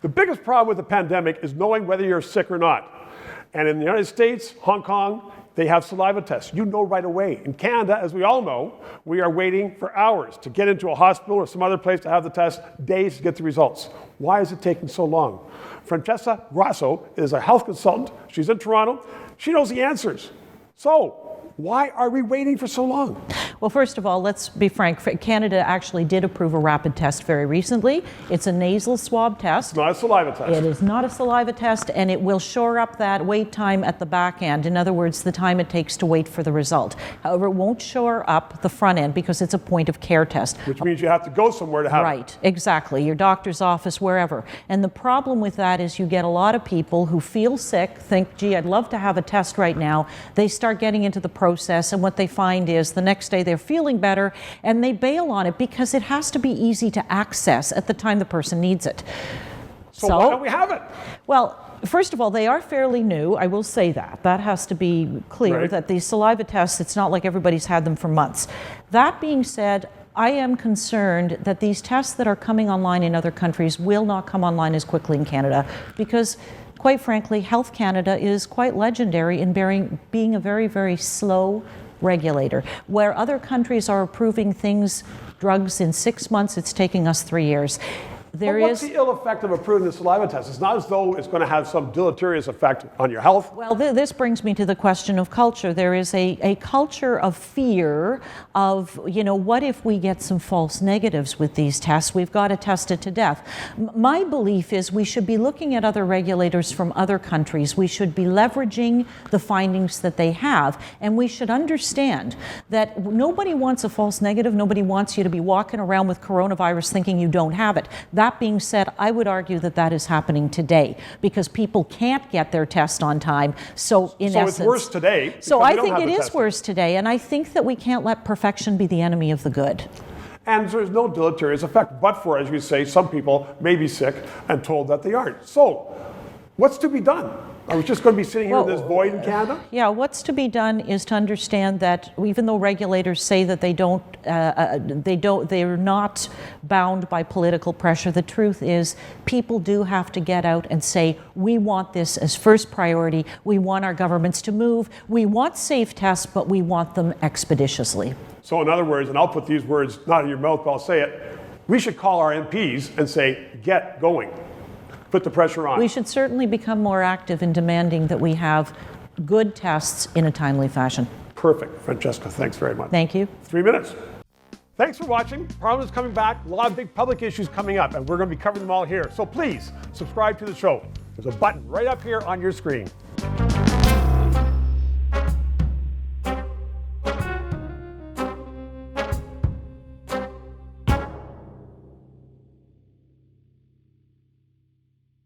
The biggest problem with the pandemic is knowing whether you're sick or not. And in the United States, Hong Kong, they have saliva tests. You know right away. In Canada, as we all know, we are waiting for hours to get into a hospital or some other place to have the test, days to get the results. Why is it taking so long? Francesca Grosso is a health consultant. She's in Toronto. She knows the answers. So, why are we waiting for so long? Well, first of all, let's be frank. Canada actually did approve a rapid test very recently. It's a nasal swab test. It's not a saliva test. It is not a saliva test, and it will shore up that wait time at the back end. In other words, the time it takes to wait for the result. However, it won't shore up the front end because it's a point of care test. Which means you have to go somewhere to have it. Right, exactly. Your doctor's office, wherever. And the problem with that is you get a lot of people who feel sick, think, gee, I'd love to have a test right now. They start getting into the process, and what they find is the next day they're feeling better and they bail on it because it has to be easy to access at the time the person needs it. So why don't we have it? Well, first of all, they are fairly new. I will say that. That has to be clear, Right. that these saliva tests, it's not like everybody's had them for months. That being said, I am concerned that these tests that are coming online in other countries will not come online as quickly in Canada because, quite frankly, Health Canada is quite legendary in being a very, very slow regulator. Where other countries are approving drugs in 6 months, it's taking us 3 years. What's the ill effect of approving the saliva test? It's not as though it's going to have some deleterious effect on your health. Well, this brings me to the question of culture. There is a culture of fear of, what if we get some false negatives with these tests? We've got to test it to death. My belief is we should be looking at other regulators from other countries. We should be leveraging the findings that they have. And we should understand that nobody wants a false negative. Nobody wants you to be walking around with coronavirus thinking you don't have it. That being said, I would argue that that is happening today because people can't get their test on time. So it's worse today. So I think it is worse today, and I think that we can't let perfection be the enemy of the good. And there's no deleterious effect, but for, as you say, some people may be sick and told that they aren't. So, what's to be done? Are we just going to be sitting here in this void in Canada? Yeah, what's to be done is to understand that even though regulators say that they're not bound by political pressure, the truth is people do have to get out and say, we want this as first priority. We want our governments to move. We want safe tests, but we want them expeditiously. So in other words, and I'll put these words not in your mouth, but I'll say it, we should call our MPs and say, get going. Put the pressure on. We should certainly become more active in demanding that we have good tests in a timely fashion. Perfect. Francesca, thanks very much. Thank you. 3 minutes. Thanks for watching. Parliament's coming back. A lot of big public issues coming up, and we're going to be covering them all here. So please, subscribe to the show. There's a button right up here on your screen.